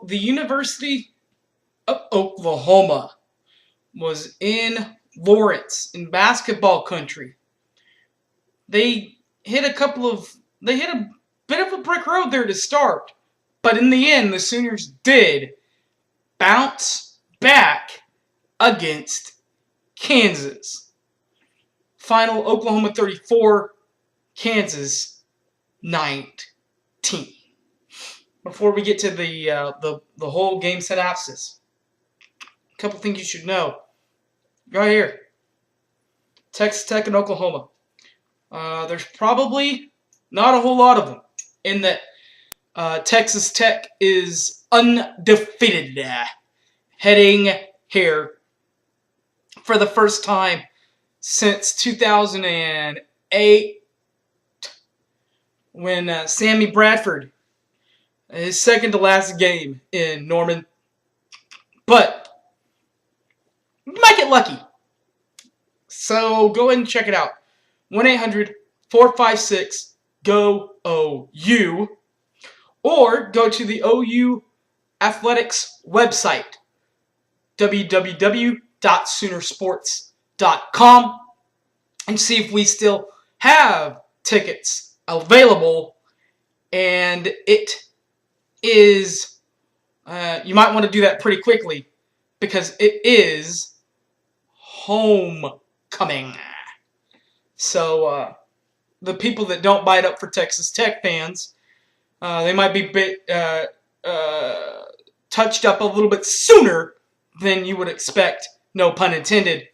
the University of Oklahoma was in Lawrence, in basketball country. They hit a bit of a brick road there to start, but in the end, the Sooners did bounce back against Kansas. Final Oklahoma 34, Kansas 19. Before we get to the whole game synopsis, a couple things you should know. Right here, Texas Tech and Oklahoma. There's probably not a whole lot of them, in that Texas Tech is undefeated, heading here for the first time since 2008, when Sammy Bradford, his second to last game in Norman. But you might get lucky. So go ahead and check it out. 1-800-456-GO-OU, or go to the OU Athletics website, www.soonersports.com, and see if we still have tickets available. And it is, you might want to do that pretty quickly, because it is homecoming. So, the people that don't buy it up for Texas Tech fans, they might be touched up a little bit sooner than you would expect, no pun intended,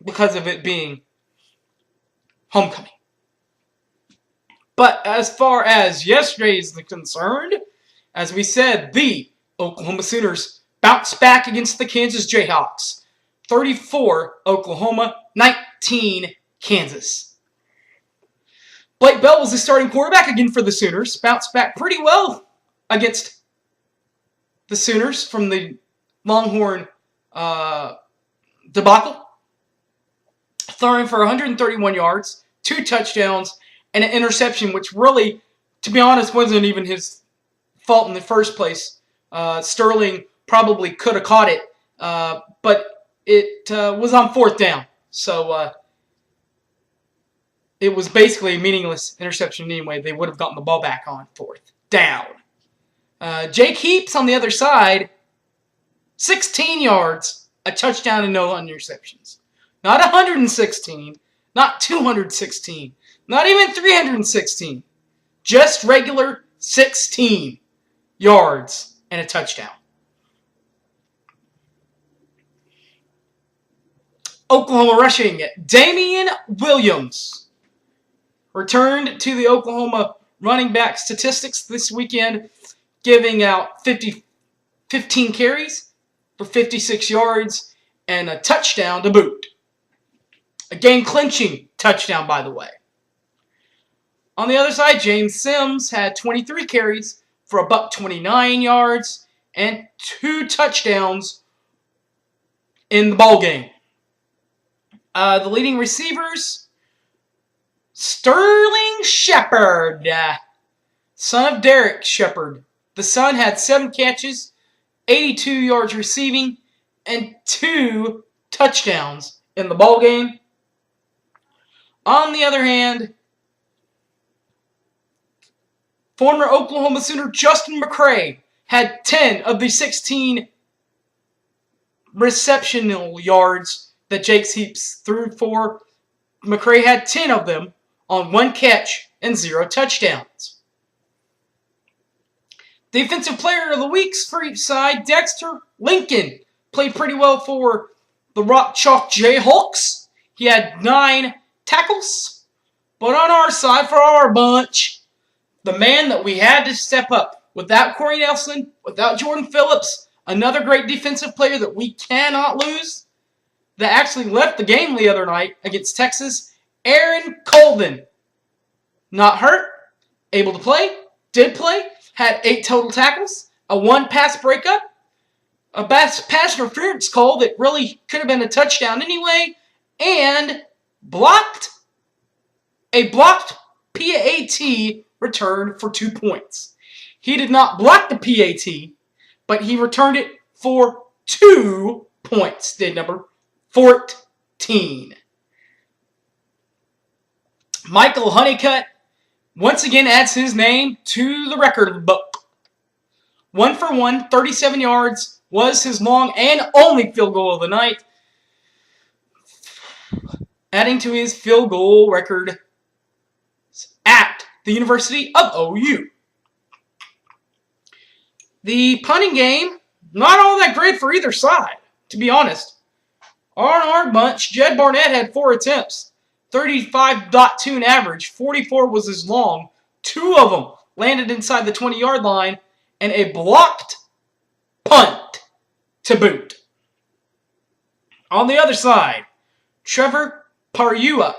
because of it being homecoming. But as far as yesterday is concerned, as we said, the Oklahoma Sooners bounced back against the Kansas JAyHawks. 34 Oklahoma, 19 Kansas. Blake Bell was the starting quarterback again for the Sooners. Bounced back pretty well against the Sooners from the Longhorn debacle. Throwing for 131 yards, 2 touchdowns, and an interception, which really, to be honest, wasn't even his fault in the first place. Sterling probably could have caught it, but it was on 4th down. So it was basically a meaningless interception anyway. They would have gotten the ball back on 4th down. Jake Heaps on the other side, 16 yards, a touchdown and no interceptions. Not 116, not 216, not even 316. Just regular 16 yards and a touchdown. Oklahoma rushing, Damian Williams returned to the Oklahoma running back statistics this weekend, giving out 15 carries for 56 yards and a touchdown to boot. A game-clinching touchdown, by the way. On the other side, James Sims had 23 carries for $129 yards and 2 touchdowns in the ball game. The leading receivers, Sterling Shepard, son of Derek Shepard. The son had 7 catches, 82 yards receiving, and 2 touchdowns in the ball game. On the other hand, former Oklahoma Sooner Justin McCray had 10 of the 16 receptional yards that Jake Heaps threw for. McCray had 10 of them on 1 catch and 0 touchdowns. Defensive Player of the Week for each side, Dexter Lincoln played pretty well for the Rock Chalk JAyHawks. He had 9 tackles. But on our side, for our bunch, the man that we had to step up, without Corey Nelson, without Jordan Phillips, another great defensive player that we cannot lose, that actually left the game the other night against Texas, Aaron Colvin. Not hurt, able to play, did play, had 8 total tackles, a 1 pass breakup, a pass interference call that really could have been a touchdown anyway, and a blocked PAT return for 2 points. He did not block the PAT. but he returned it for 2 points, did number 14. Michael Honeycutt once again adds his name to the record book. 1 for 1, 37 yards was his long and only field goal of the night, adding to his field goal record at the University of OU. The punting game, not all that great for either side, to be honest. On our bunch, Jed Barnett had 4 attempts, 35.2 in average, 44 was his long. 2 of them landed inside the 20-yard line, and a blocked punt to boot. On the other side, Trevor Parlua.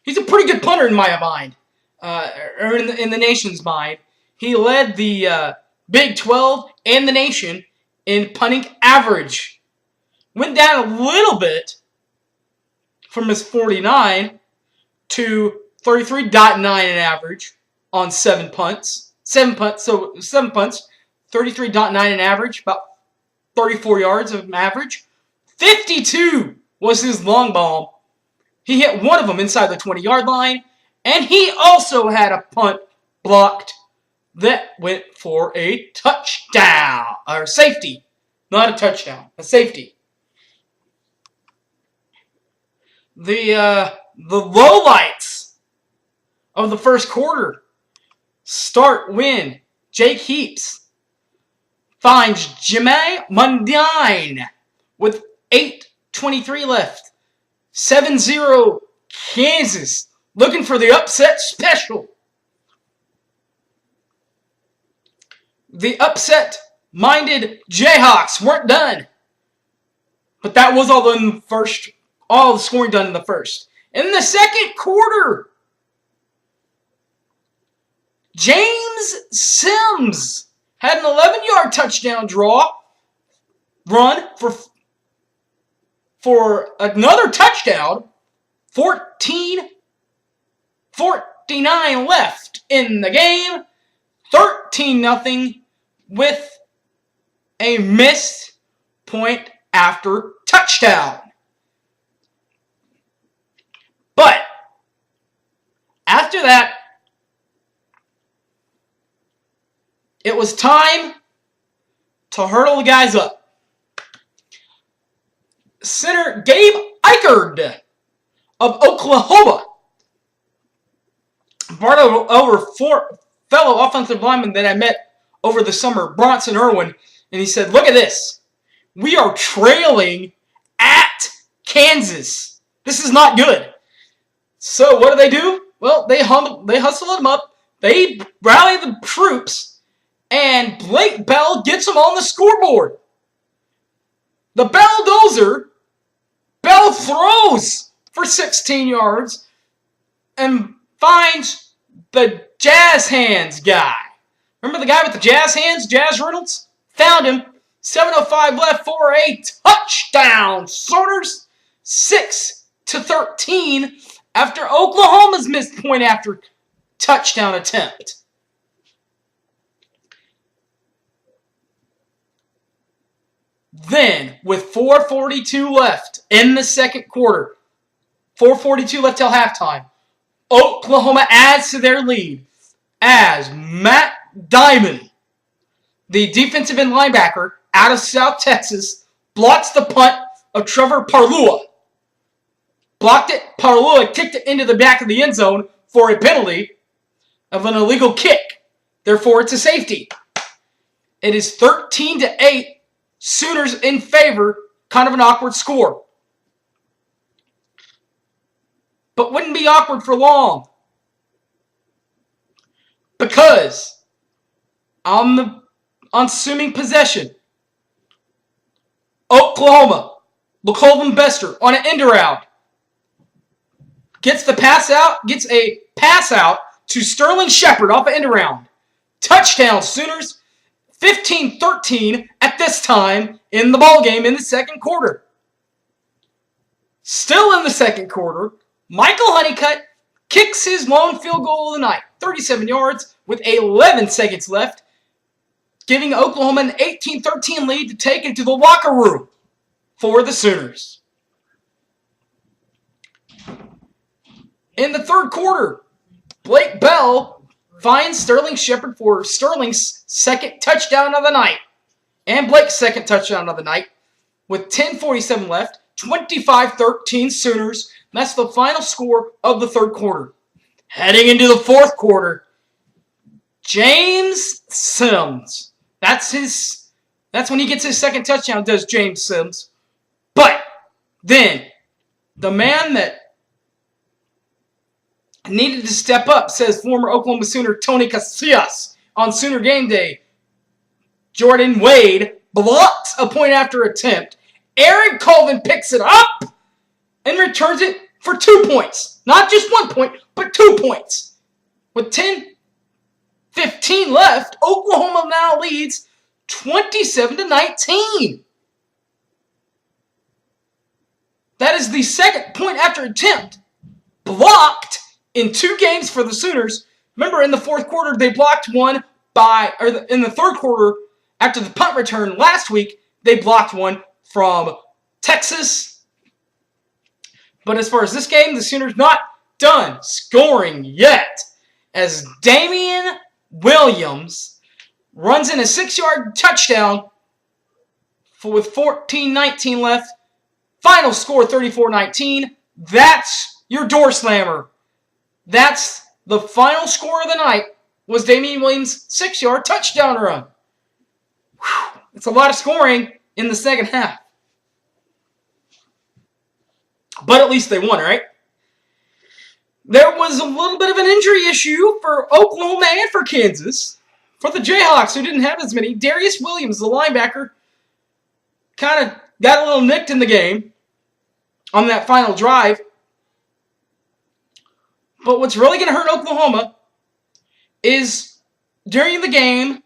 He's a pretty good punter in my mind, or in the nation's mind. He led the Big 12 and the nation in punting average. Went down a little bit from his 49 to 33.9 in average on 7 punts. 7 punts, 33.9 in average, about 34 yards of average. 52 was his long ball. He hit 1 of them inside the 20-yard line, and he also had a punt blocked that went for a touchdown, or safety. Not a touchdown, a safety. The lowlights of the first quarter start when Jake Heaps finds Jimmy Mundine with 8:23 left. 7-0 Kansas, looking for the upset special. The upset-minded JAyHawks weren't done. But that was all the scoring done in the first. In the second quarter, James Sims had an 11-yard touchdown run for another touchdown. 14:49 left in the game. 13-0 with a missed point after touchdown. But after that, it was time to hurdle the guys up. Center Gabe Eichard of Oklahoma brought over 4 fellow offensive linemen that I met over the summer, Bronson Irwin, and he said, "Look at this. We are trailing at Kansas. This is not good." So what do? Well, they hustle them up. They rally the troops, and Blake Bell gets them on the scoreboard. The Belldozer, Bell throws for 16 yards and finds the Jazz Hands guy. Remember the guy with the Jazz Hands, Jazz Reynolds? Found him. 7:05 left for a touchdown. Sooners 6-13 after Oklahoma's missed point after touchdown attempt. Then, with 4:42 left in the second quarter, 4:42 left till halftime, Oklahoma adds to their lead as Matt Diamond, the defensive end linebacker out of South Texas, blocks the punt of Trevor Parlua. Blocked it, Parlua kicked it into the back of the end zone for a penalty of an illegal kick. Therefore, it's a safety. It is 13-8, Sooners in favor, kind of an awkward score. But wouldn't be awkward for long. Because on the ensuing possession, Oklahoma, LaColvin Bester on an end around, gets a pass out to Sterling Shepard off an end around. Touchdown, Sooners. 15-13 at this time in the ballgame in the second quarter. Still in the second quarter, Michael Honeycutt kicks his lone field goal of the night, 37 yards with 11 seconds left. giving Oklahoma an 18-13 lead to take into the locker room for the Sooners. In the third quarter, Blake Bell finds Sterling Shepard for Sterling's second touchdown of the night and Blake's second touchdown of the night with 10:47 left, 25-13 Sooners. That's the final score of the third quarter. Heading into the fourth quarter, James Sims. That's when he gets his second touchdown, does James Sims. But then the man that needed to step up, says former Oklahoma Sooner Tony Casillas on Sooner Game Day. Jordan Wade blocks a point after attempt. Aaron Colvin picks it up and returns it for 2 points. Not just 1 point, but 2 points. With 10:15 left, Oklahoma now leads 27-19. That is the second point after attempt blocked in 2 games for the Sooners. Remember, in the fourth quarter, they blocked one in the third quarter, after the punt return last week, they blocked one from Texas. But as far as this game, the Sooners not done scoring yet, as Damian Williams runs in a 6-yard touchdown with 14:19 left. Final score 34-19. That's your door slammer. That's the final score of the night, was Damian Williams' 6-yard touchdown run. Whew. It's a lot of scoring in the second half. But at least they won, right? There was a little bit of an injury issue for Oklahoma and for Kansas. For the JAyHawks, who didn't have as many, Darius Williams, the linebacker, kind of got a little nicked in the game on that final drive. But what's really going to hurt Oklahoma is during the game,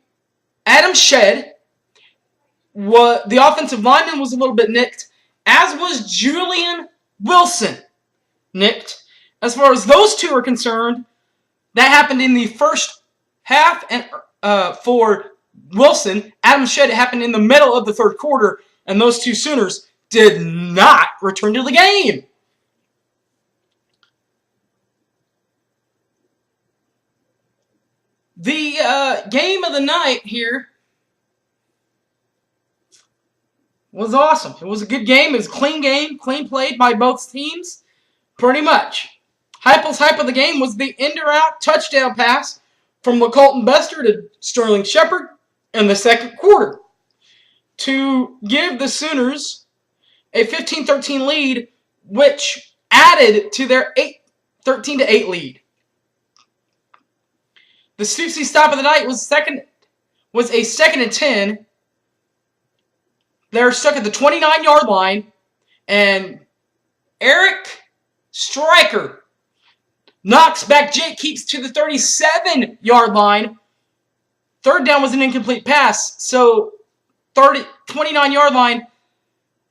Adam Shedd, the offensive lineman, was a little bit nicked, as was Julian Wilson nicked. As far as those two are concerned, that happened in the first half, and for Wilson, Adam Shedd, it happened in the middle of the third quarter, and those two Sooners did not return to the game. The game of the night here was awesome. It was a good game. It was a clean game, clean played by both teams, pretty much. Hype of the game was the end-around touchdown pass from LaColton Bester to Sterling Shepard in the second quarter to give the Sooners a 15-13 lead, which added to their 13-8 lead. The Stooksy stop of the night was a second and 10. They're stuck at the 29-yard line, and Eric Stryker knocks back Jake Keeps to the 37-yard line. Third down was an incomplete pass, so 29-yard line,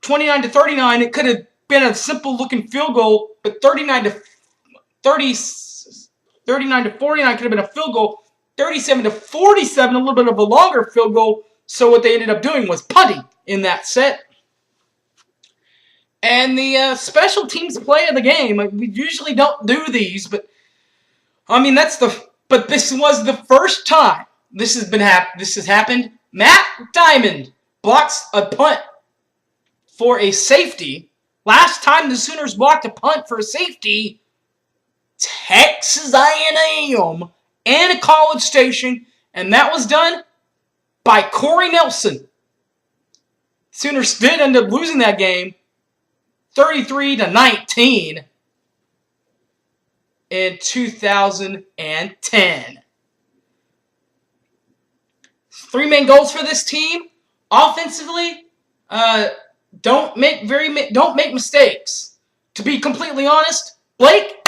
29 to 39. It could have been a simple-looking field goal, but 39 to 49 could have been a field goal. 37 to 47, a little bit of a longer field goal. So what they ended up doing was punting in that set. And the special teams play of the game. We usually don't do these, but I mean but this was the first time this has happened. Matt Diamond blocks a punt for a safety. Last time the Sooners blocked a punt for a safety, Texas A&M and a College Station, and that was done by Corey Nelson. Sooners did end up losing that game 33-19 in 2010. 3 main goals for this team. Offensively, don't make mistakes. To be completely honest, Blake,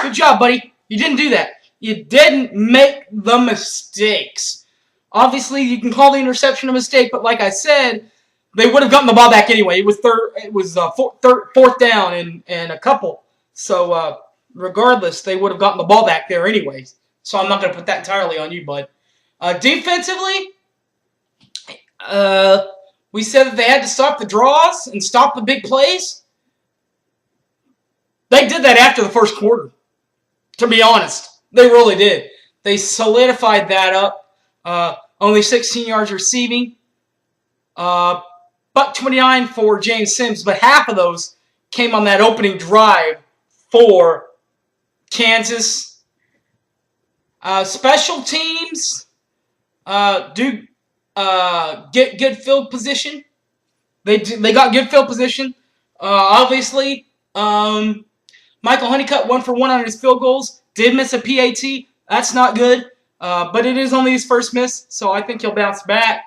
good job, buddy. You didn't do that. You didn't make the mistakes. Obviously, you can call the interception a mistake, but like I said, they would have gotten the ball back anyway. It was fourth down and a couple. So regardless, they would have gotten the ball back there anyways. So I'm not going to put that entirely on you, bud. Defensively, we said that they had to stop the draws and stop the big plays. They did that after the first quarter, to be honest. They really did. They solidified that up. Only 16 yards receiving. Buck 29 for James Sims, but half of those came on that opening drive for Kansas. Special teams do get good field position. They got good field position. Obviously, Michael Honeycutt 1 for 1 on his field goals. Did miss a PAT. That's not good. But it is only his first miss, so I think he'll bounce back.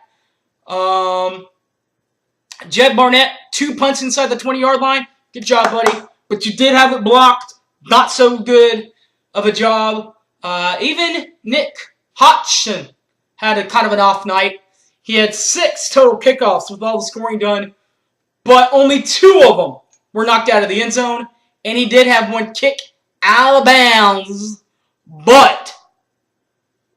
Jed Barnett, 2 punts inside the 20-yard line. Good job, buddy. But you did have it blocked. Not so good of a job. Even Nick Hodgson had a kind of an off night. He had 6 total kickoffs with all the scoring done, but only 2 of them were knocked out of the end zone, and he did have 1 kick out of bounds. But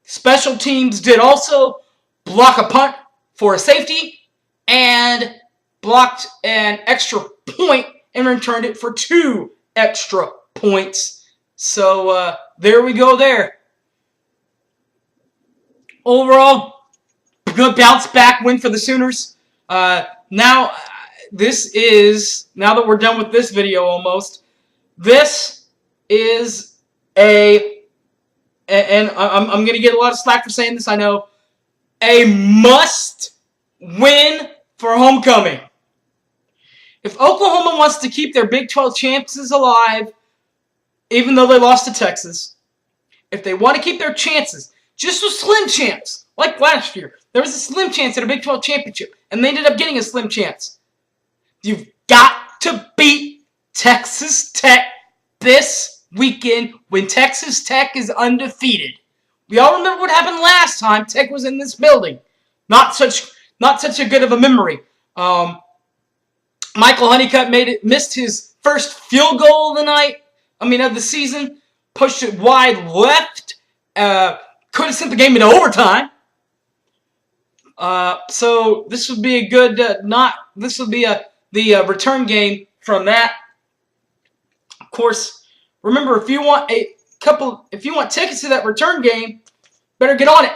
special teams did also block a punt for a safety and blocked an extra point and returned it for 2 extra points. So there we go there. Overall, good bounce back win for the Sooners. Now that we're done with this video almost, this is and I'm going to get a lot of slack for saying this, I know, a must win for homecoming. If Oklahoma wants to keep their Big 12 chances alive, even though they lost to Texas, if they want to keep their chances, just a slim chance, like last year, there was a slim chance at a Big 12 championship, and they ended up getting a slim chance. You've got to beat Texas Tech this weekend when Texas Tech is undefeated. We all remember what happened last time Tech was in this building. Not such a good of a memory. Michael Honeycutt missed his first field goal of the season. Pushed it wide left. Could have sent the game into overtime. So this would be a good the return game from that. Of course, remember if you want tickets to that return game, better get on it.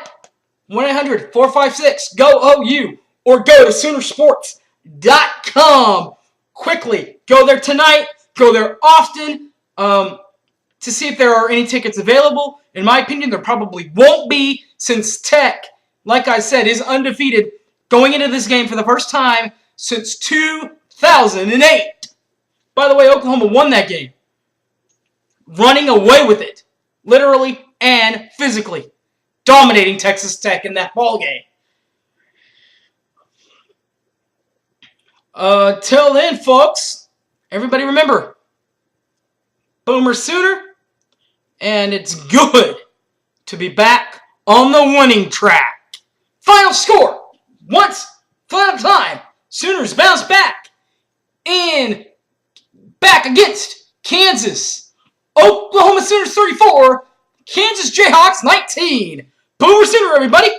1-800-456-GO-OU or go to Soonersports.com. Quickly go there tonight. Go there often to see if there are any tickets available. In my opinion, there probably won't be since Tech, like I said, is undefeated going into this game for the first time since 2008. By the way, Oklahoma won that game. Running away with it. Literally and physically. Dominating Texas Tech in that ball game. Till then, folks, everybody remember, Boomer Sooner, and it's good to be back on the winning track. Final score, once, final time, Sooners bounce back against Kansas. Oklahoma Sooners 34, Kansas JAyHawks 19. Boomer Sooner, everybody.